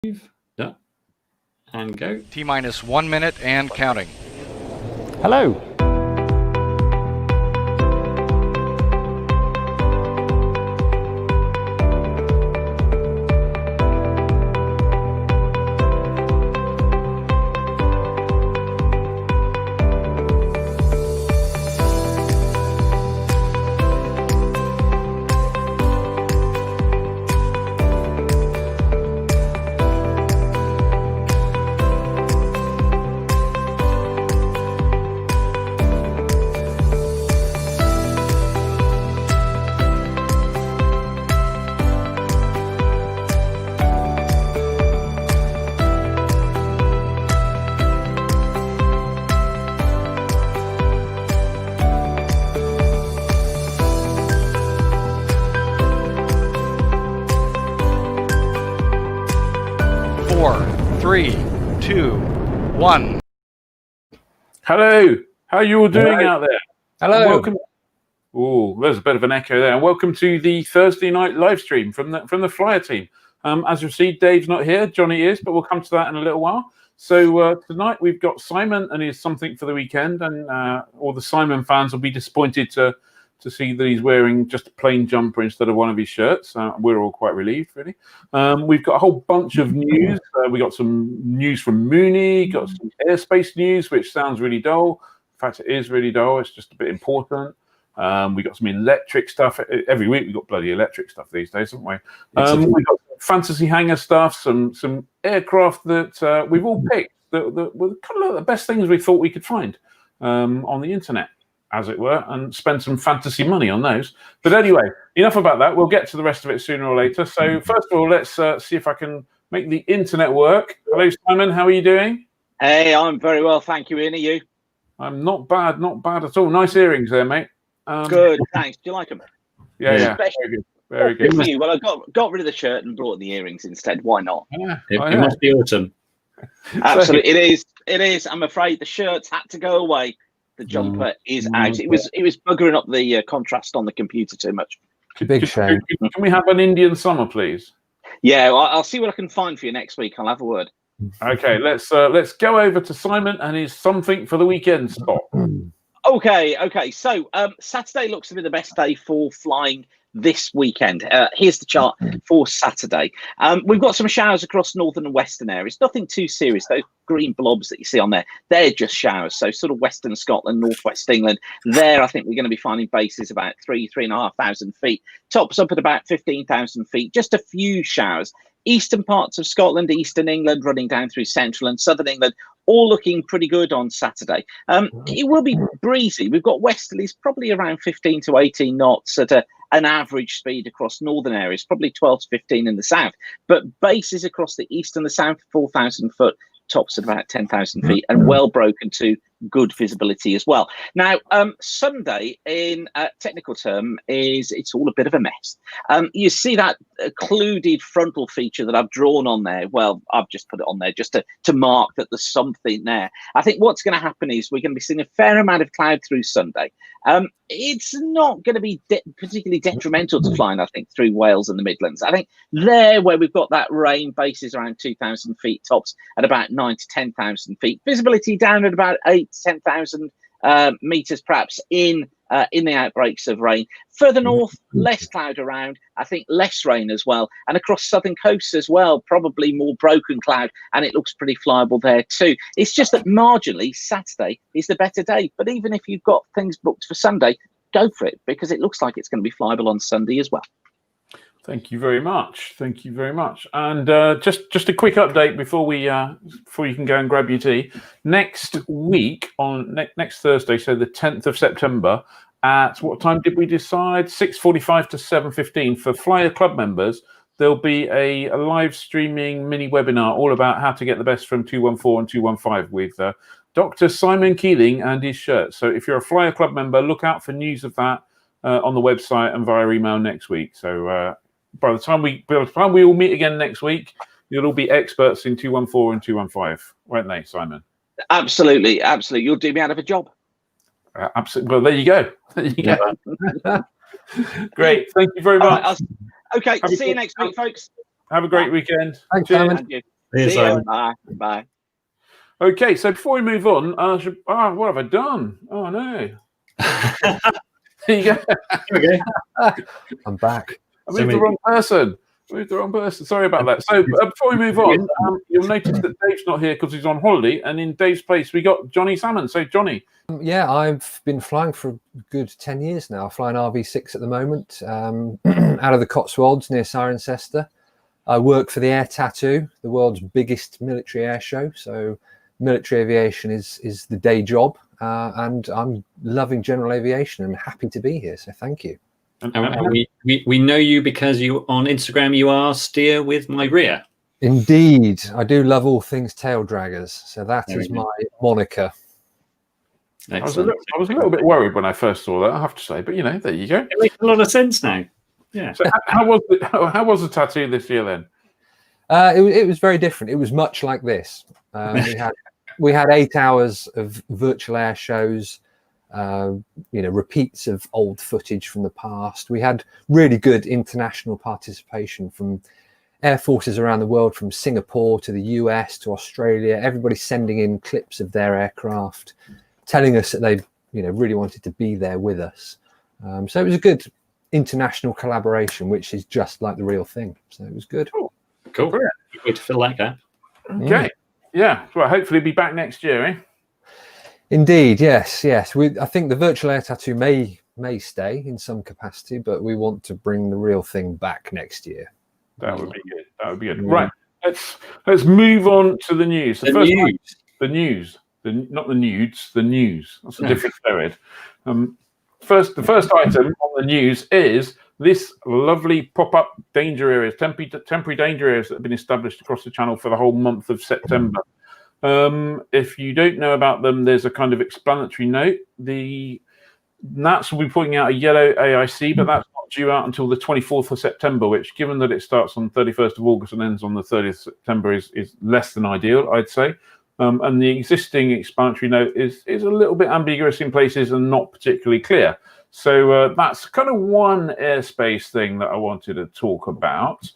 Yeah. And go. T-minus 1 minute and counting. Hello. Four, three, two, one. Hello, how are you all doing out there? Hello. Welcome. Oh, there's a bit of an echo there. And welcome to the Thursday night live stream from the Flyer team. As you see, Dave's not here, Johnny is, but we'll come to that in a little while. So tonight we've got Simon and his Something for the Weekend, and all the Simon fans will be disappointed to see that he's wearing just a plain jumper instead of one of his shirts. We're all quite relieved, really. We've got a whole bunch of news. We got some news from Mooney, got some airspace news, which sounds really dull. In fact, it is really dull. It's just a bit important. We got some electric stuff. Every week we've got bloody electric stuff these days, haven't we? We've got fantasy hangar stuff, some aircraft that we've all picked that were kind of the best things we thought we could find on the internet, as it were, and spend some fantasy money on those. But anyway, enough about that. We'll get to the rest of it sooner or later. So first of all, let's see if I can make the internet work. Hello, Simon. How are you doing? Hey, I'm very well, thank you. Ian, are you? I'm not bad at all. Nice earrings there, mate. Good, thanks. Do you like them? Yeah. Very good. Very good. For you. Well, I got rid of the shirt and brought the earrings instead. Why not? Yeah, It must be autumn. Absolutely, it is. I'm afraid the shirts had to go away. The jumper is out. It was buggering up the contrast on the computer too much. Big shame. Can we have an Indian summer, please? Yeah, I'll see what I can find for you next week. I'll have a word. Okay, let's go over to Simon and his Something for the Weekend spot. Okay. So Saturday looks to be the best day for flying this weekend. Here's the chart for Saturday. We've got some showers across northern and western areas. Nothing too serious. Those green blobs that you see on there, they're just showers. So sort of western Scotland, northwest England. There, I think we're going to be finding bases about 3,500 feet. Tops up at about 15,000 feet. Just a few showers. Eastern parts of Scotland, eastern England, running down through central and southern England, all looking pretty good on Saturday. It will be breezy. We've got westerlies probably around 15 to 18 knots at an average speed across northern areas, probably 12 to 15 in the south. But bases across the east and the south, 4,000 foot, tops at about 10,000 feet, and well broken to good visibility as well. Now, Sunday in technical term it's all a bit of a mess. You see that occluded frontal feature that I've drawn on there. Well, I've just put it on there just to mark that there's something there. I think what's going to happen is we're going to be seeing a fair amount of cloud through Sunday. It's not going to be particularly detrimental to flying, I think, through Wales and the Midlands. I think there where we've got that rain, bases around 2,000 feet, tops at about 9 to 10,000 feet, visibility down at about 8 to 10,000 meters, perhaps in the outbreaks of rain. Further north, less cloud around, I think less rain as well, and across southern coasts as well, probably more broken cloud, and it looks pretty flyable there too. It's just that marginally Saturday is the better day, but even if you've got things booked for Sunday, go for it, because it looks like it's going to be flyable on Sunday as well. Thank you very much. Thank you very much. And just a quick update before you can go and grab your tea. Next week on next Thursday, so the 10th of September, at what time did we decide? 6:45 to 7:15 for Flyer Club members. There'll be a live streaming mini webinar all about how to get the best from 214 and 215 with Dr. Simon Keeling and his shirt. So if you're a Flyer Club member, look out for news of that on the website and via email next week. So by the time we all meet again next week, you'll all be experts in 214 and 215, won't they, Simon? Absolutely. You'll do me out of a job. Absolutely. Well, there you go. Great. Thank you very much. Okay. See you next week, folks. Have a great weekend. Thanks, Cheers. Simon. And you. Cheers, See you. Simon. Bye. Bye. Okay, so before we move on, what have I done? Oh no! There you go. Okay. I'm back. I moved the wrong person. Sorry about that. So before we move on, you'll notice that Dave's not here because he's on holiday, and in Dave's place we got Johnny Salmon. So Johnny, Yeah, I've been flying for a good 10 years now. I fly an RV6 at the moment, out of the Cotswolds near Cirencester. I work for the Air Tattoo, the world's biggest military air show. So military aviation is the day job, and I'm loving general aviation and happy to be here. So thank you. And we know you because you on Instagram you are Steer with My Rear. Indeed, I do love all things tail draggers. So that is my moniker. I was a little bit worried when I first saw that, I have to say, but there you go. It makes a lot of sense now. Yeah. So how was the tattoo this year then? It was very different. It was much like this. We had 8 hours of virtual air shows, repeats of old footage from the past. We had really good international participation from air forces around the world, from Singapore to the US to Australia. Everybody sending in clips of their aircraft, telling us that they really wanted to be there with us. So it was a good international collaboration, which is just like the real thing. So it was good. Cool. Good to fill that gap. Okay. Yeah. Well, hopefully be back next year, eh? Indeed, yes. I think the virtual air tattoo may stay in some capacity, but we want to bring the real thing back next year. That would be good. Right. Let's move on to the news. The news. Not the nudes. The news. That's a different period. The first item on the news is this lovely pop-up danger areas, temporary danger areas that have been established across the channel for the whole month of September. If you don't know about them, there's a kind of explanatory note. The NATS will be putting out a yellow AIC, but that's not due out until the 24th of September, which, given that it starts on 31st of August and ends on the 30th of September, is less than ideal, I'd say. And the existing explanatory note is a little bit ambiguous in places and not particularly clear. So that's kind of one airspace thing that I wanted to talk about,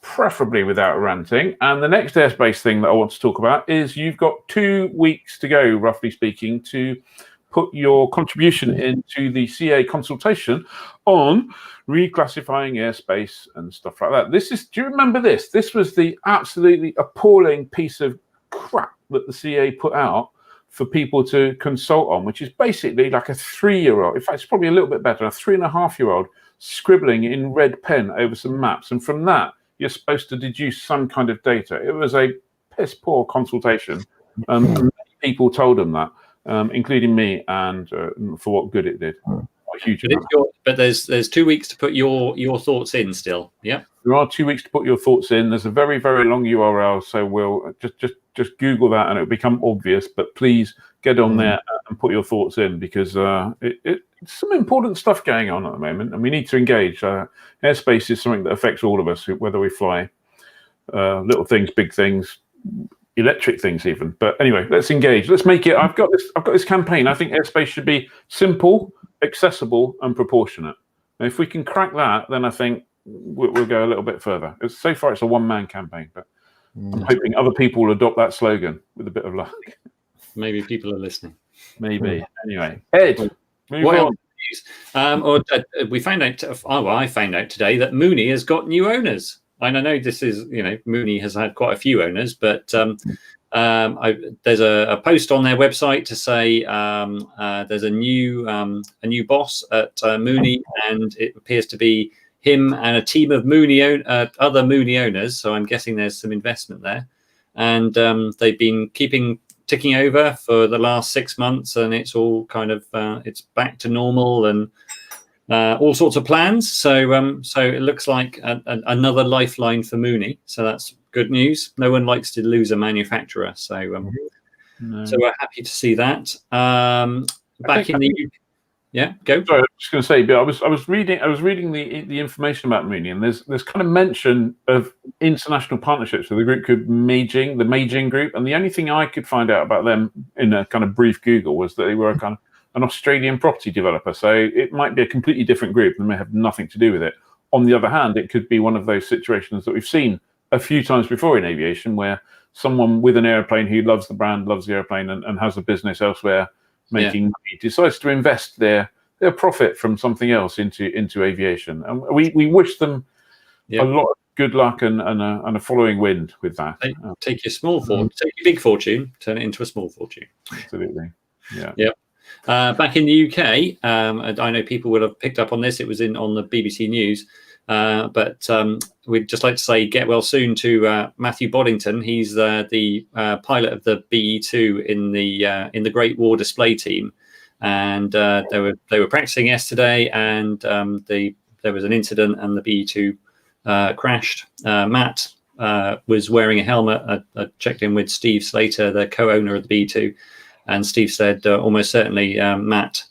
preferably without ranting. And the next airspace thing that I want to talk about is you've got 2 weeks to go, roughly speaking, to put your contribution into the CA consultation on reclassifying airspace and stuff like that. Do you remember this? This was the absolutely appalling piece of crap that the CA put out for people to consult on, which is basically like a 3-year-old. In fact, it's probably a little bit better, a 3.5-year-old scribbling in red pen over some maps. And from that, you're supposed to deduce some kind of data. It was a piss poor consultation. Many people told them that, including me, and for what good it did. A huge amount. But there's 2 weeks to put your thoughts in still. Yeah. There are 2 weeks to put your thoughts in. There's a very, very long URL, so we'll just Google that and it'll become obvious. But please get on there and put your thoughts in, because it's some important stuff going on at the moment, and we need to engage. Airspace is something that affects all of us, whether we fly little things, big things, electric things even. But anyway, let's engage. Let's make it. I've got this campaign. I think airspace should be simple, accessible, and proportionate. And if we can crack that, then I think we'll go a little bit further. So far, it's a one-man campaign, but I'm hoping other people will adopt that slogan with a bit of luck. Maybe people are listening. Maybe. Anyway, Ed, move on. We found out. I found out today that Mooney has got new owners. And I know this is, Mooney has had quite a few owners, but there's a post on their website to say there's a new boss at Mooney, and it appears to be him and a team of other Mooney owners. So I'm guessing there's some investment there, and they've been ticking over for the last 6 months, and it's all kind of it's back to normal and all sorts of plans. So it looks like another lifeline for Mooney. So that's good news. No one likes to lose a manufacturer. So so we're happy to see that. Back in the UK. Yeah, go. Sorry, I was just going to say, but I was reading the information about Mooney, and there's kind of mention of international partnerships with a group called Meijing, the Meijing Group, and the only thing I could find out about them in a kind of brief Google was that they were a kind of an Australian property developer. So it might be a completely different group and may have nothing to do with it. on the other hand, it could be one of those situations that we've seen a few times before in aviation, where someone with an airplane who loves the brand, loves the airplane, and has a business elsewhere making money, decides to invest their profit from something else into aviation. And we wish them a lot of good luck and a following wind with that. Take your take your big fortune, turn it into a small fortune. Absolutely. Yeah. Yep. Back in the UK, I know people would have picked up on this. It was on the BBC News, but we'd just like to say get well soon to Matthew Boddington. He's the pilot of the BE2 in the Great War Display Team, and they were practicing yesterday, and there was an incident, and the BE2 crashed. Matt was wearing a helmet. I checked in with Steve Slater, the co-owner of the BE2. And Steve said almost certainly Matt's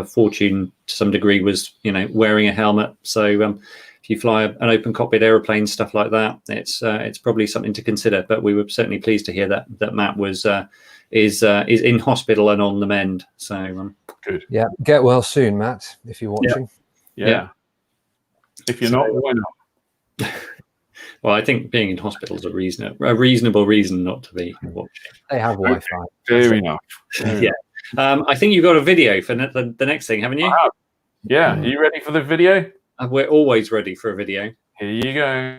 fortune to some degree was, wearing a helmet. So if you fly an open cockpit aeroplane, stuff like that, it's probably something to consider. But we were certainly pleased to hear that Matt is in hospital and on the mend. So good. Yeah, get well soon, Matt, if you're watching. Yeah. If you're not, why not? Well, I think being in hospital is a reasonable reason not to be watching. They have Wi-Fi. Fair enough. Yeah. I think you've got a video for the next thing, haven't you? Yeah. Are you ready for the video? We're always ready for a video. Here you go.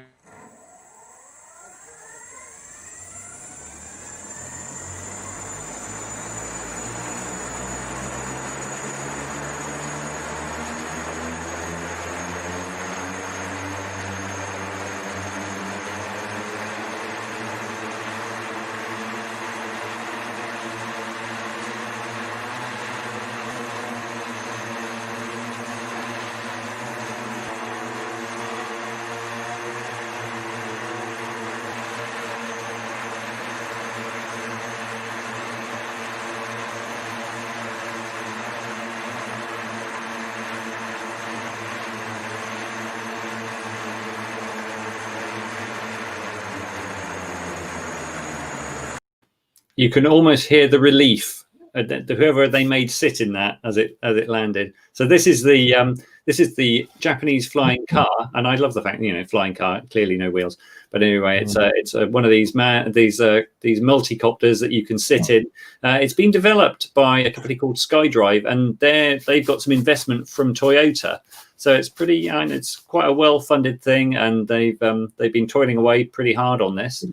You can almost hear the relief that whoever they made sit in that as it landed. So this is the Japanese flying car, and I love the fact flying car, clearly no wheels, but anyway, it's one of these multicopters that you can sit in. It's been developed by a company called SkyDrive, and they've got some investment from Toyota. So it's pretty, it's quite a well-funded thing, and they've been toiling away pretty hard on this.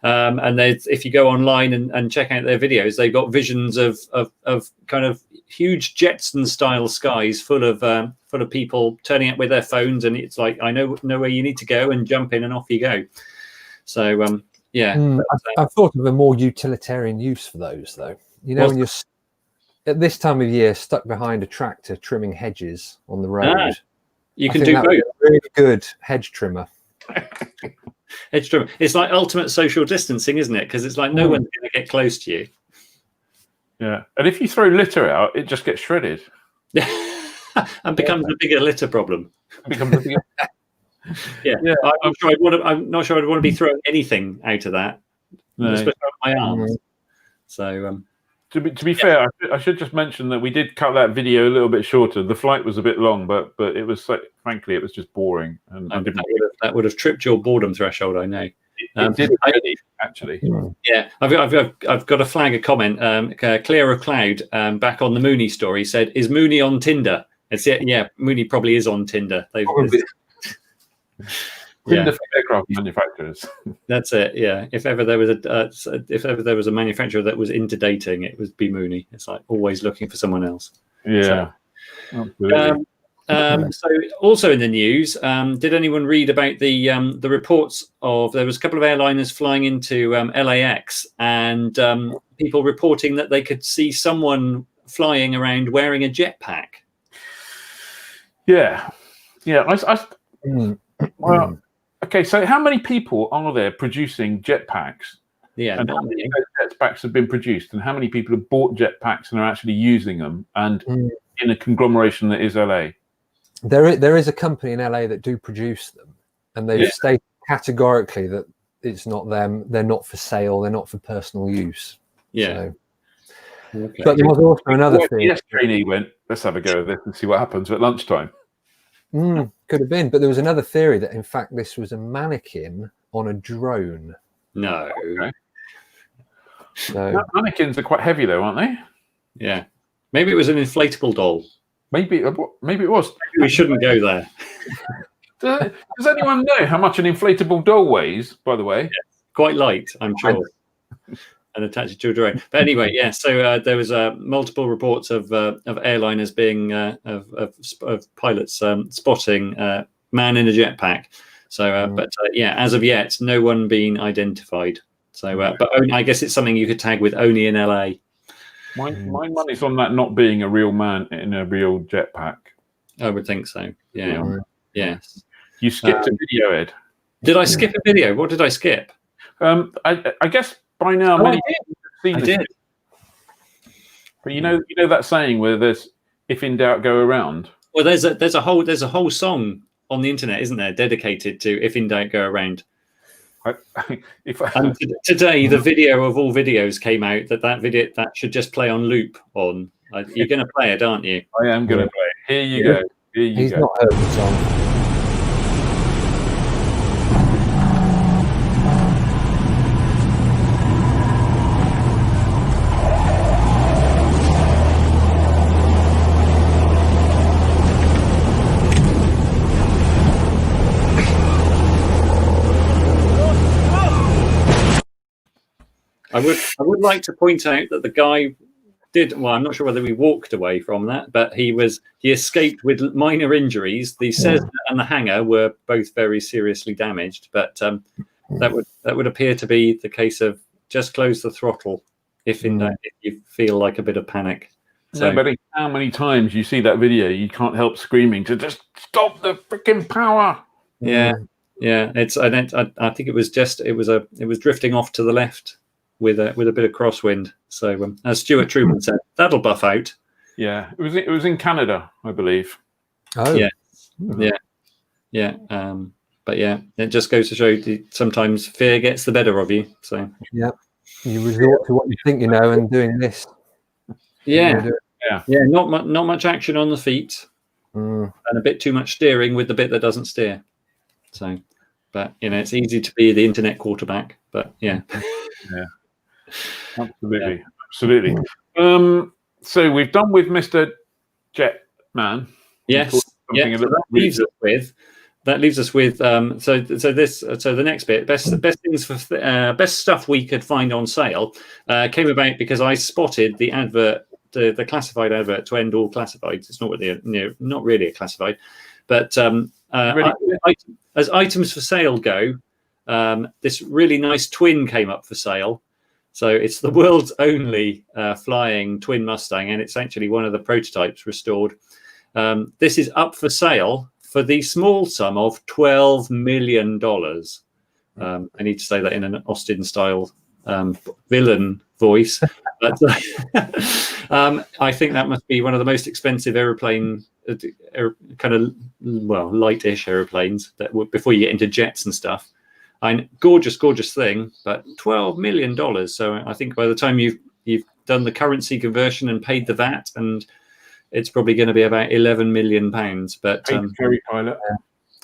And if you go online and check out their videos, they've got visions of kind of huge Jetson style skies full of people turning up with their phones, and it's like, I know where you need to go, and jump in and off you go. So I've thought of a more utilitarian use for those, though. When you're at this time of year stuck behind a tractor trimming hedges on the road, you can do both. A really good hedge trimmer. Hedge trimmer. It's like ultimate social distancing, isn't it? Because it's like no one's going to get close to you. Yeah, and if you throw litter out, it just gets shredded. And becomes a bigger litter problem. Yeah. I'm not sure I'd want to be throwing anything out of that, especially on my arms. So, to be fair, I should just mention that we did cut that video a little bit shorter. The flight was a bit long, but it was frankly, it was just boring, and that would have tripped your boredom threshold. I know. It did already, actually. Yeah, I've got to flag a comment. Clara Cloud back on the Mooney story said, "Is Mooney on Tinder?" Yeah, Mooney probably is on Tinder. Tinder for aircraft manufacturers. That's it. Yeah. If ever there was a manufacturer that was into dating, it would be Mooney. It's like always looking for someone else. Yeah. So also in the news, did anyone read about the reports of there was a couple of airliners flying into LAX, and people reporting that they could see someone flying around wearing a jetpack? Yeah. Well, okay, so how many people are there producing jetpacks? Yeah, and how many jetpacks have been produced, and how many people have bought jetpacks and are actually using them, and in a conglomeration that is LA? There is a company in LA that do produce them, and they've stated categorically that it's not them. They're not for sale. They're not for personal use. Yeah. So. Okay. But there was also another thing. Yes, trainee went, let's have a go at this and see what happens at lunchtime. Could have been, but there was another theory that in fact this was a mannequin on a drone. No. Okay. So Mannequins are quite heavy, though, aren't they? Yeah. Maybe it was an inflatable doll. Maybe it was. Maybe we shouldn't go there. Does anyone know how much an inflatable doll weighs, by the way? Quite light, I'm sure. And attached to a drone. But anyway, yeah. So there was multiple reports of airliners being of pilots spotting man in a jetpack. So, but as of yet, no one being identified. So, but only, I guess it's something you could tag with only in LA. My money's on that not being a real man in a real jetpack. I would think so. Yeah. Yes. You skipped a video, Ed. Did I skip a video? What did I skip? I guess by now many people have seen it. But you know that saying where there's "if in doubt, go around." Well, there's a whole song on the internet, isn't there, dedicated to "if in doubt, go around." And today, the video of all videos came out that video that should just play on loop. On you're going to play it, aren't you? I am going to play it. Here you go. Here you He's go. not heard the song. I would like to point out that the guy did well. I'm not sure whether he walked away from that, but he escaped with minor injuries. The Cessna and the hangar were both very seriously damaged, but that would appear to be the case of just close the throttle if you feel like a bit of panic. So, no, but how many times you see that video, you can't help screaming to just stop the freaking power. Yeah. It's I think it was drifting off to the left with a bit of crosswind. So as Stuart Truman said, that'll buff out. Yeah, it was in Canada, I believe. Oh, yeah. But yeah, it just goes to show that sometimes fear gets the better of you. So yeah, you resort to what you think you know, and doing this. Yeah. Not much action on the feet, and a bit too much steering with the bit that doesn't steer. So, but it's easy to be the internet quarterback. But yeah. Absolutely. So we've done with Mr. Jetman. Yes. Yeah. So that leaves us with so the next bit, best things for best stuff we could find on sale came about because I spotted the advert, the classified advert to end all classifieds. It's not really not really a classified, but as items for sale go, this really nice twin came up for sale. So it's the world's only flying twin Mustang, and it's actually one of the prototypes restored. This is up for sale for the small sum of $12 million. I need to say that in an Austin-style villain voice. But I think that must be one of the most expensive aeroplane, kind of, light-ish aeroplanes before you get into jets and stuff. Gorgeous thing, but $12 million. So I think by the time you've done the currency conversion and paid the VAT, and it's probably going to be about £11 million. But paid a ferry pilot.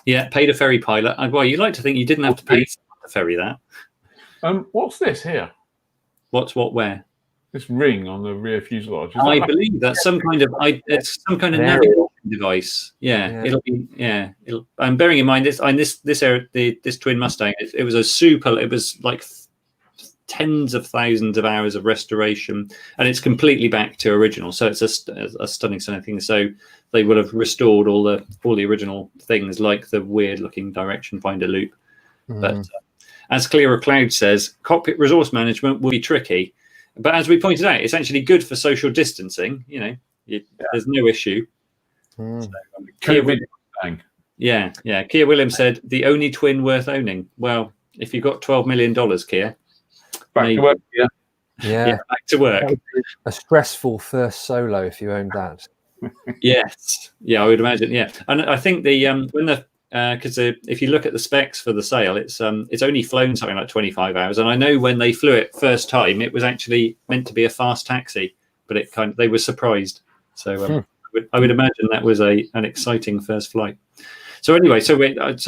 Paid a ferry pilot. Well, you'd like to think you didn't have to pay to ferry that. What's this here? Where? This ring on the rear fuselage. I believe that's some kind of navigation device. It'll be. I'm bearing in mind this twin Mustang. It was it was like tens of thousands of hours of restoration, and it's completely back to original. So it's a stunning thing. So they will have restored all the original things, like the weird looking direction finder loop. But as Clearer Cloud says, cockpit resource management will be tricky. But as we pointed out, it's actually good for social distancing. There's no issue. So, Kia Williams said the only twin worth owning. Well, if you've got $12 million, Kia, back to work. Back to work. That would be a stressful first solo if you owned that. Yes, I would imagine. Yeah, and I think because if you look at the specs for the sale, it's only flown something like 25 hours, and I know when they flew it first time, it was actually meant to be a fast taxi, but they were surprised. So I would imagine that was an exciting first flight. So anyway, so got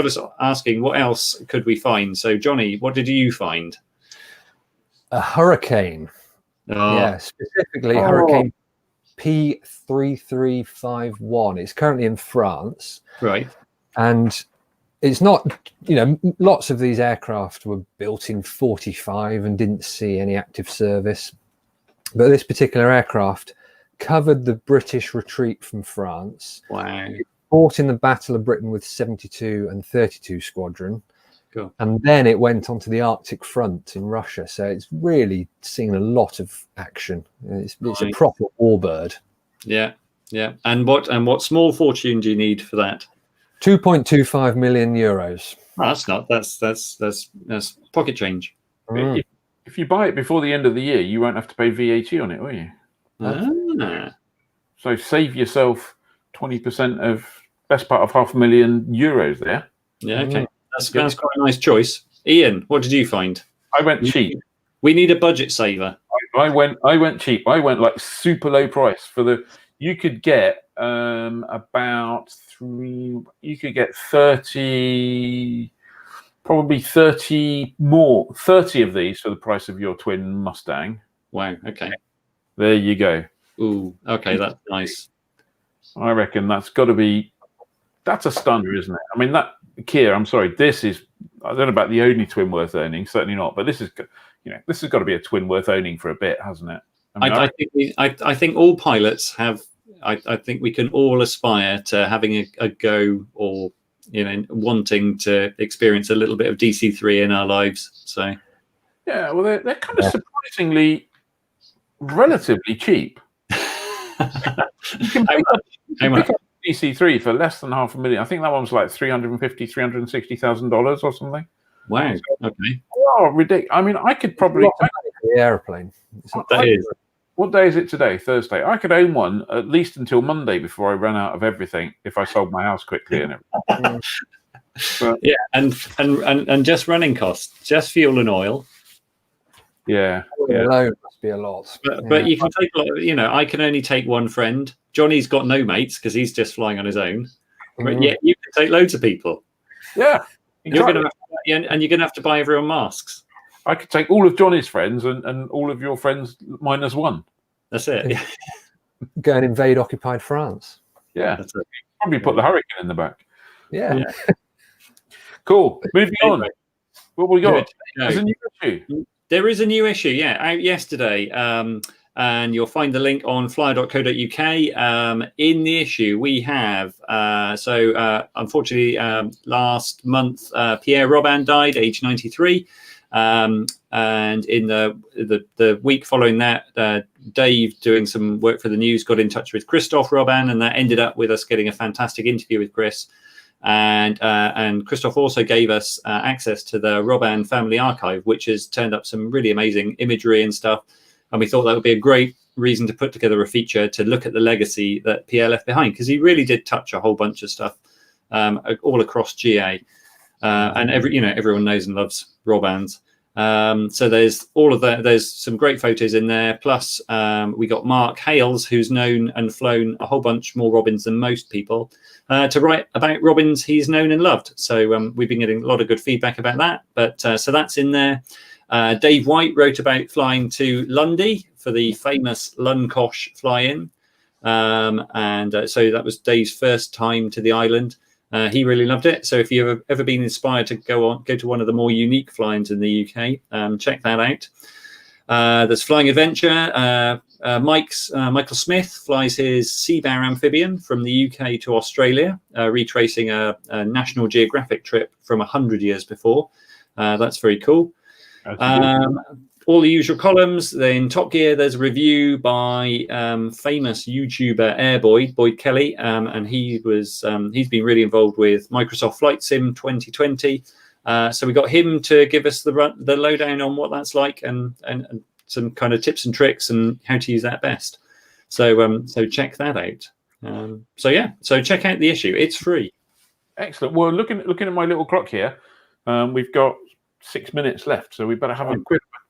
us asking what else could we find. So Johnny, what did you find? A hurricane. Yeah, specifically Hurricane P3351. It's currently in France. Right. And it's not, lots of these aircraft were built in 45 and didn't see any active service. But this particular aircraft covered the British retreat from France. Wow. It fought in the Battle of Britain with 72 and 32 Squadron. Cool. And then it went onto the Arctic front in Russia. So it's really seen a lot of action. It's a proper warbird. Yeah. Yeah. And what small fortune do you need for that? 2.25 million euros. Oh, that's pocket change. If you buy it before the end of the year, you won't have to pay VAT on it, will you? So save yourself 20% of best part of €500,000 there. Yeah, okay. That's quite a nice choice. Ian, what did you find? I went cheap. We need a budget saver. I went cheap. I went like super low price for the. You could get about 30, probably 30 of these for the price of your twin Mustang. Wow. Okay. There you go. Ooh. Okay, that's nice. I reckon that's a stunner, isn't it? I mean, that Kia. I'm sorry. This is. I don't know about the only twin worth owning. Certainly not. But this has got to be a twin worth owning for a bit, hasn't it? I think all pilots have. I think we can all aspire to having a go, or wanting to experience a little bit of DC3 in our lives. So yeah, well, they're kind of surprisingly relatively cheap. You can pick up DC3 for less than $500,000. I think that one was like $350,000-$360,000 or something. Wow. Okay. Oh, ridiculous! I mean, I could probably the airplane. What day is it today? Thursday. I could own one at least until Monday before I ran out of everything. If I sold my house quickly and everything. But, yeah, and just running costs, just fuel and oil. Yeah. Alone must be a lot. But you can take, I can only take one friend. Johnny's got no mates because he's just flying on his own. But yet you can take loads of people. Yeah. Exactly. You're going to have to buy everyone masks. I could take all of Johnny's friends and all of your friends minus one. That's it. Yeah. Go and invade occupied France. Yeah. That's it. Probably put the Hurricane in the back. Yeah. Cool. Moving on. What we got? There's a new issue. There is a new issue, out yesterday. And you'll find the link on flyer.co.uk. In the issue, we have, unfortunately, last month, Pierre Robin died, age 93. And in the week following that, Dave, doing some work for the news, got in touch with Christophe Robin, and that ended up with us getting a fantastic interview with Chris. And Christophe also gave us access to the Robin family archive, which has turned up some really amazing imagery and stuff. And we thought that would be a great reason to put together a feature to look at the legacy that Pierre left behind, because he really did touch a whole bunch of stuff all across GA. And everyone knows and loves Robins. So there's all of that. There's some great photos in there. Plus, we got Mark Hales, who's known and flown a whole bunch more Robins than most people, to write about Robins he's known and loved. So we've been getting a lot of good feedback about that. But so that's in there. Dave White wrote about flying to Lundy for the famous Lunkosh fly-in. So that was Dave's first time to the island. He really loved it. So if you've ever been inspired to go to one of the more unique fly-ins in the UK, check that out. There's Flying Adventure. Michael Smith flies his Seabear amphibian from the UK to Australia, retracing a National Geographic trip from 100 years before. That's very cool. All the usual columns. Then in Top Gear, there's a review by famous YouTuber Airboy, Boyd Kelly, and he's been really involved with Microsoft Flight Sim 2020. So we got him to give us the lowdown on what that's like and some kind of tips and tricks and how to use that best. So check that out. So check out the issue. It's free. Excellent. Well, looking at my little clock here, we've got 6 minutes left, so we better have a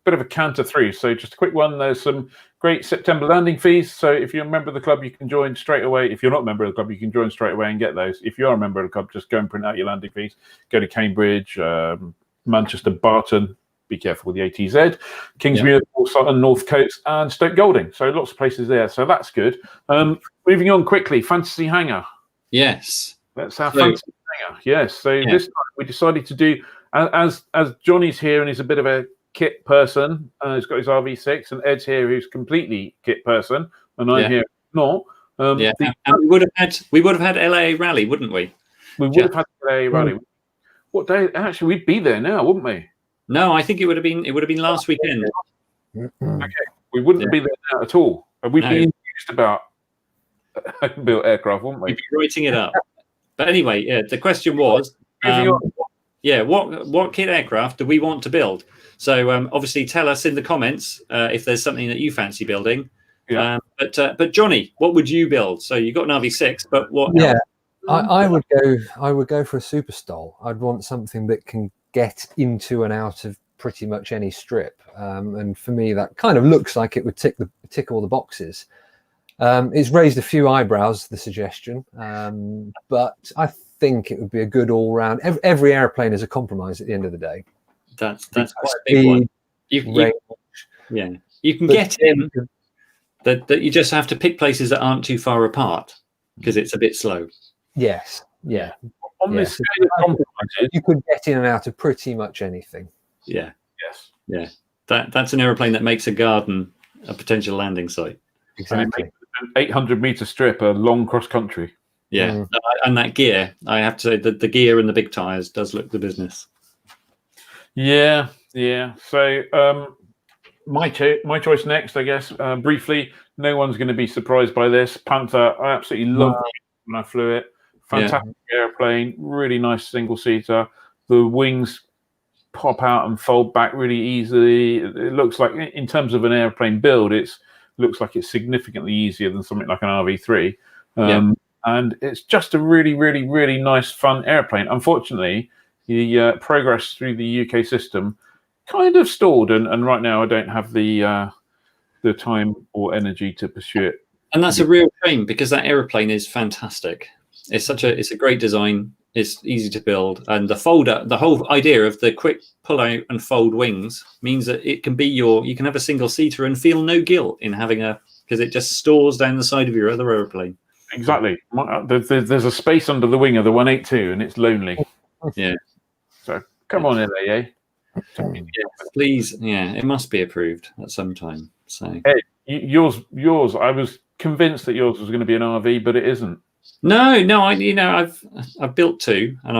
bit of a canter through. So just a quick one. There's some great September landing fees. So if you're a member of the club, you can join straight away. If you're not a member of the club, you can join straight away and get those. If you are a member of the club, just go and print out your landing fees. Go to Cambridge, Manchester, Barton. Be careful with the ATZ, Kingsmuir, Sutton, North Coast, and Stoke Golding. So lots of places there. So that's good. Moving on quickly, Fantasy Hangar. Yes. That's our Fantasy Hangar. Yes. So this time we decided to do, as Johnny's here and he's a bit of a kit person, he's got his RV6, and Ed's here who's completely kit person, and I'm here not. And we would have had LA Rally, wouldn't we? We would have had LA Rally. What day? Actually, we'd be there now, wouldn't we? No, I think it would have been last weekend. Okay, we wouldn't be there now at all. We'd be enthused about built aircraft, wouldn't we? We'd be writing it up. But anyway, the question was, what kit aircraft do we want to build? So obviously, tell us in the comments if there's something that you fancy building. Yeah. But Johnny, what would you build? So you got an RV6, but what? Yeah, I would go for a Super Stol. I'd want something that can get into and out of pretty much any strip, and for me that kind of looks like it would tick all the boxes. It's raised a few eyebrows, the suggestion, but I think it would be a good all-round. Every airplane is a compromise at the end of the day. That's quite a big one. You can get in that you just have to pick places that aren't too far apart because it's a bit slow. Yes, yeah. On this scale of compromises, you could get in and out of pretty much anything. Yeah. Yes. Yeah. That's an aeroplane that makes a garden a potential landing site. Exactly. An 800-meter strip, a long cross country. Yeah. And that gear, I have to say that the gear and the big tires does look the business. Yeah. So my choice next, I guess, briefly, no one's going to be surprised by this. Panther, I absolutely loved it when I flew it. Fantastic airplane, really nice single-seater. The wings pop out and fold back really easily. It looks like, in terms of an airplane build, looks like it's significantly easier than something like an RV3. And it's just a really, really, really nice, fun airplane. Unfortunately, the progress through the UK system kind of stalled, and right now I don't have the time or energy to pursue it. And that's a real shame because that airplane is fantastic. It's a great design. It's easy to build, and the whole idea of the quick pull out and fold wings means that it can be you can have a single seater and feel no guilt in having because it just stores down the side of your other airplane. Exactly. There's a space under the wing of the 182, and it's lonely. Yeah. So come on, LAA. Please. Yeah, it must be approved at some time. So hey, yours. I was convinced that yours was going to be an RV, but it isn't. No. I've built two, and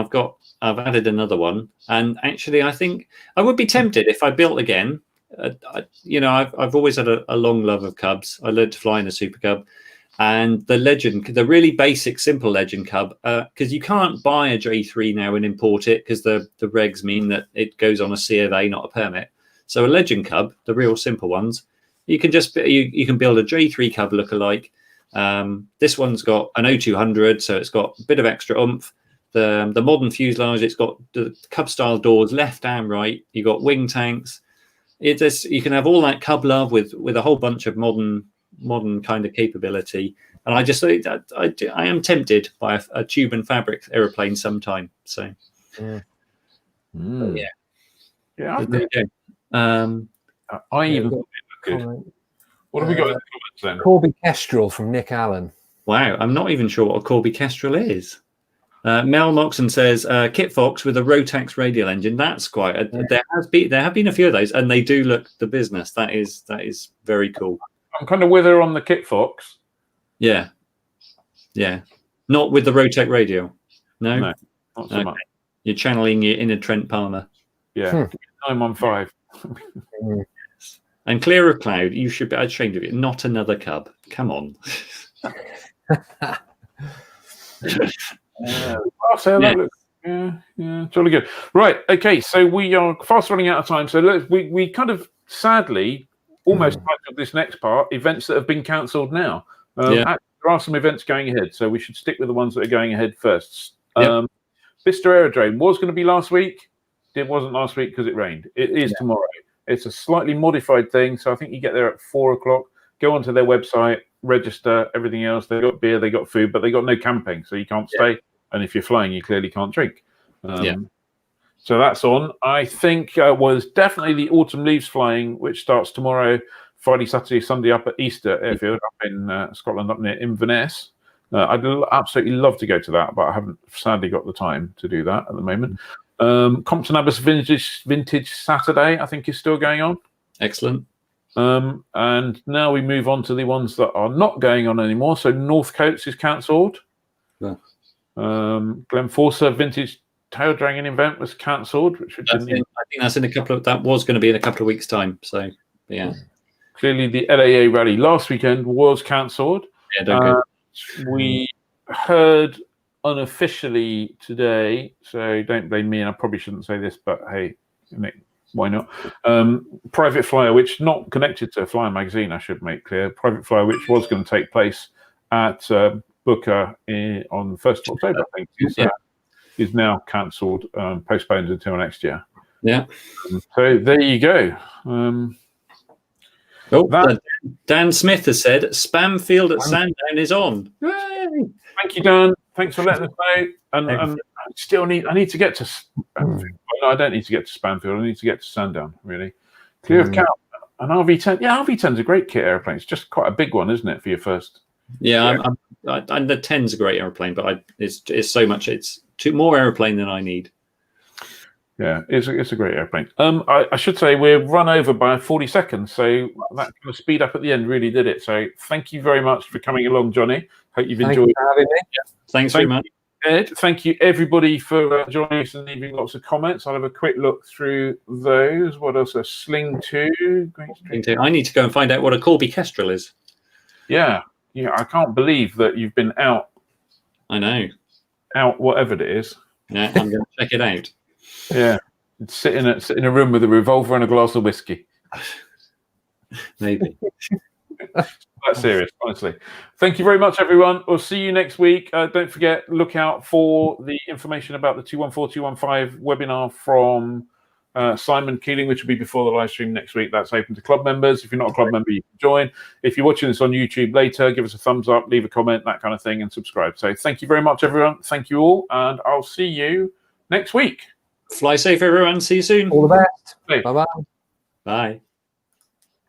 I've added another one. And actually, I think I would be tempted if I built again. I've always had a long love of Cubs. I learned to fly in a Super Cub, and the really basic, simple Legend Cub, because you can't buy a J3 now and import it because the regs mean that it goes on a C of A, not a permit. So a Legend Cub, the real simple ones, you can you can build a J3 Cub lookalike. This one's got an O200, so it's got a bit of extra oomph. The modern fuselage, it's got the Cub style doors left and right. You got wing tanks. You can have all that Cub love with a whole bunch of modern kind of capability. And I just think that I am tempted by a tube and fabric aeroplane sometime. So yeah. There you go. I even thought it looked good. What have we got in the comments then? Corby Kestrel from Nick Allen. Wow, I'm not even sure what a Corby Kestrel is. Mel Moxon says Kit Fox with a Rotax radial engine. That's quite. There have been a few of those, and they do look the business. That is very cool. I'm kind of with her on the Kit Fox. Yeah. Not with the Rotax radial. No, not so much. You're channeling your inner Trent Palmer. Yeah, 915. And clear of cloud, you should be ashamed of it. Not another Cub. Come on. That looks, jolly good. Right, okay, so we are fast running out of time. So we kind of sadly almost titled this next part events that have been cancelled now. There are some events going ahead, so we should stick with the ones that are going ahead first. Vista Aerodrome was going to be last week. It wasn't last week because it rained. It is tomorrow. It's a slightly modified thing. So I think you get there at 4 o'clock, go onto their website, register, everything else. They got beer, they got food, but they got no camping. So you can't stay. And if you're flying, you clearly can't drink. So that's on. I think was definitely the Autumn Leaves Flying, which starts tomorrow, Friday, Saturday, Sunday up at Easter Airfield up in Scotland, up near Inverness. I'd absolutely love to go to that, but I haven't sadly got the time to do that at the moment. Compton Abbas Vintage Saturday, I think, is still going on. Excellent. And now we move on to the ones that are not going on anymore. So Northcotes is cancelled. Yeah. Glenforsa Vintage Tail Dragon event was cancelled, which I think that's in a couple of. That was going to be in a couple of weeks' time. So yeah. Clearly, the LAA rally last weekend was cancelled. Yeah, we heard unofficially today, so don't blame me, and I probably shouldn't say this, but hey, why not? Private Flyer, which not connected to Flyer Magazine, I should make clear. Private Flyer, which was going to take place at Booker on the 1st of October, I think, is now cancelled, postponed until next year. Yeah. So there you go. Dan Smith has said Spamfield at Sandown is on. Yay! Thank you, Dan. Thanks for letting us know. And I need to get to Spamfield. No, I don't need to get to Spamfield. I need to get to Sandown, really. Clear of Cow. An RV10. Yeah, RV10's a great kit airplane. It's just quite a big one, isn't it, for your first? Yeah, the 10's a great airplane, but it's so much. It's more airplane than I need. Yeah, it's a great airplane. I should say we're run over by 40 seconds, so that kind of speed up at the end really did it. So thank you very much for coming along, Johnny. Hope you've enjoyed having me. Thanks very much, Ed. Thank you everybody for joining us and leaving lots of comments. I'll have a quick look through those. What else? A Sling 2. I need to go and find out what a Corby Kestrel is. Yeah, I can't believe that you've been out. I know. Out whatever it is. Yeah, I'm going to check it out. Yeah, sit in a room with a revolver and a glass of whiskey. Maybe. That's serious, honestly. Thank you very much, everyone. We'll see you next week. Don't forget, look out for the information about the 214-215 webinar from Simon Keeling, which will be before the live stream next week. That's open to club members. If you're not a club member, you can join. If you're watching this on YouTube later, give us a thumbs up, leave a comment, that kind of thing, and subscribe. So thank you very much, everyone. Thank you all, and I'll see you next week. Fly safe, everyone. See you soon. All the best. Hey. Bye-bye. Bye.